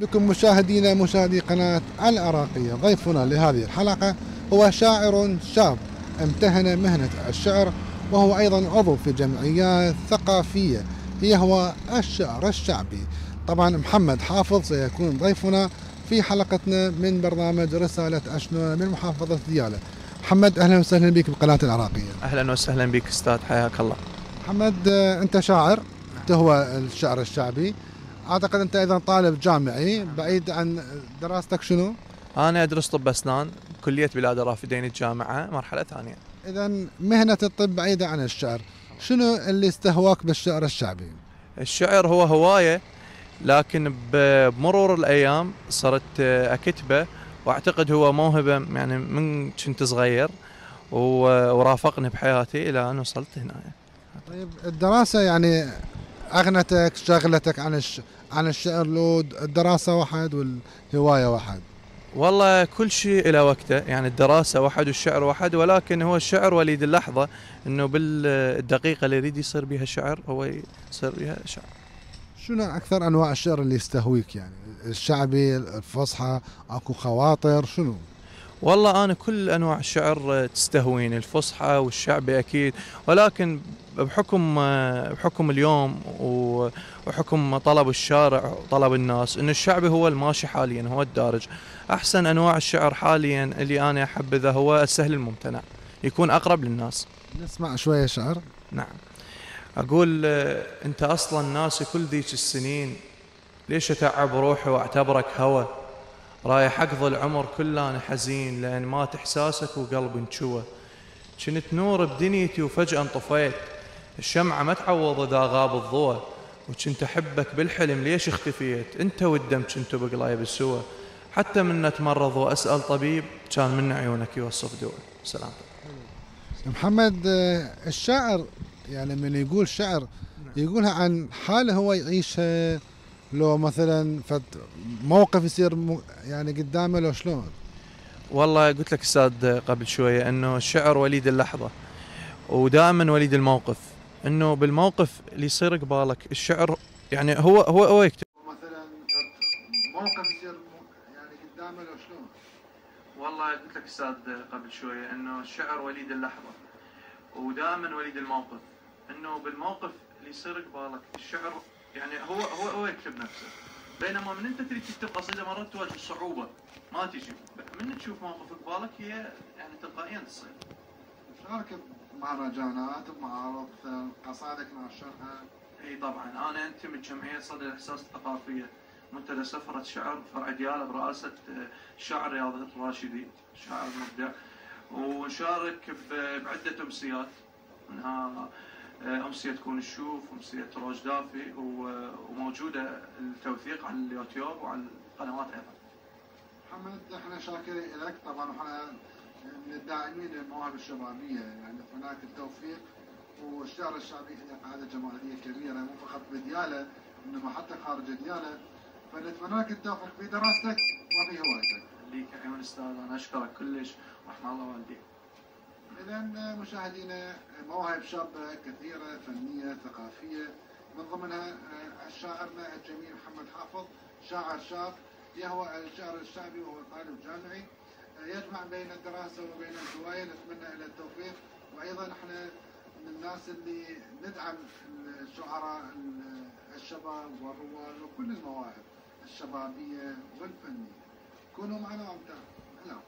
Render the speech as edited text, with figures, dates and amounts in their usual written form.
بكم مشاهدي قناة العراقية. ضيفنا لهذه الحلقة هو شاعر شاب امتهن مهنة الشعر، وهو أيضا عضو في جمعيات ثقافية هو الشعر الشعبي. طبعا محمد حافظ سيكون ضيفنا في حلقتنا من برنامج رسالة أشنو من محافظة ديالى. محمد، أهلا وسهلا بك بقناة العراقية. اهلا وسهلا بك استاذ، حياك الله. محمد، أنت شاعر تهوى الشعر الشعبي، أعتقد أنت أيضا طالب جامعي بعيد عن دراستك شنو؟ انا ادرس طب اسنان بكليه بلاد الرافدين الجامعه مرحله ثانيه. إذا مهنة الطب بعيدة عن الشعر، شنو اللي استهواك بالشعر الشعبي؟ الشعر هو هوايه، لكن بمرور الايام صرت اكتبه، واعتقد هو موهبه يعني من كنت صغير ورافقني بحياتي الى ان وصلت هنا. طيب الدراسة يعني أغنتك شغلتك عن الشعر، لو الدراسة واحد والهواية واحد؟ والله كل شيء إلى وقته، يعني الدراسة واحد والشعر واحد، ولكن هو الشعر وليد اللحظة، انه بالدقيقة اللي يريد يصير بها شعر هو يصير بها شعر. شنو أكثر أنواع الشعر اللي يستهويك؟ يعني الشعبي، الفصحى، أكو خواطر، شنو؟ والله أنا كل أنواع الشعر تستهويني، الفصحى والشعبي أكيد، ولكن بحكم اليوم وحكم طلب الشارع وطلب الناس، إن الشعبي هو الماشي حاليا، هو الدارج. أحسن أنواع الشعر حاليا اللي أنا أحبذه هو السهل الممتنع، يكون أقرب للناس. نسمع شوية شعر. نعم. أقول أنت أصلا ناسي كل ذيك السنين، ليش أتعب روحي وأعتبرك هوى، رايح أقضي العمر كله أنا حزين، لأن مات إحساسك وقلبي انشوى. كنت نور بدنيتي وفجأة انطفيت، الشمعة ما تعوض إذا غاب الضوء، وكنت أحبك بالحلم ليش اختفيت، أنت والدم كنتوا بقلاي بالسوى. حتى من أتمرض وأسأل طبيب، كان من عيونك يوصف دواء. سلام. محمد، الشاعر يعني من يقول شعر يقولها عن حاله هو يعيشها، لو مثلا فد موقف يصير يعني قدامه، لو شلون؟ والله قلت لك استاذ قبل شويه انه الشعر وليد اللحظه، ودائما وليد الموقف، انه بالموقف اللي يصير قبالك الشعر، يعني هو يكتب. مثلا موقف يصير يعني قدامه، لو شلون؟ والله قلت لك استاذ قبل شويه انه الشعر وليد اللحظه، ودائما وليد الموقف، انه بالموقف اللي يصير قبالك الشعر، يعني هو يكتب نفسه. بينما من انت تريد تكتب قصيده مرات تواجه صعوبه، ما تجي من تشوف موقف قبالك هي يعني تلقائيا تصير. شارك بمهرجانات بمعارض مثلا قصائدك ناشرها؟ اي طبعا، انا انتمي لجمعيه صدى الاحساس الثقافيه، منتدى سفره شعر فرع دياله برئاسه الشاعر رياض الراشدي، شاعر مبدع، ونشارك بعده امسيات، منها امسيه كون الشوف، امسيه روج دافي، وموجوده التوثيق على اليوتيوب وعلى القنوات ايضا. محمد، احنا شاكرين لك طبعا، واحنا من الداعمين للمواهب الشبابيه، يعني هناك التوفيق، والشعر الشعبي له قاعده جماهيريه كبيره مو فقط بدياله انما حتى خارج دياله، فنتمنى لك التوفيق في دراستك وفي هوايتك. ليك عيون استاذ، انا اشكرك كلش، رحم الله والديك. إذا مشاهدينا، مواهب شابة كثيرة فنية ثقافية، من ضمنها شاعرنا الجميل محمد حافظ، شاعر شاب يهوى الشعر الشعبي وهو طالب جامعي، يجمع بين الدراسة وبين الهواية، نتمنى له التوفيق. وأيضا احنا من الناس اللي ندعم الشعراء الشباب والرواد وكل المواهب الشبابية والفنية. كونوا معنا وامتعوا.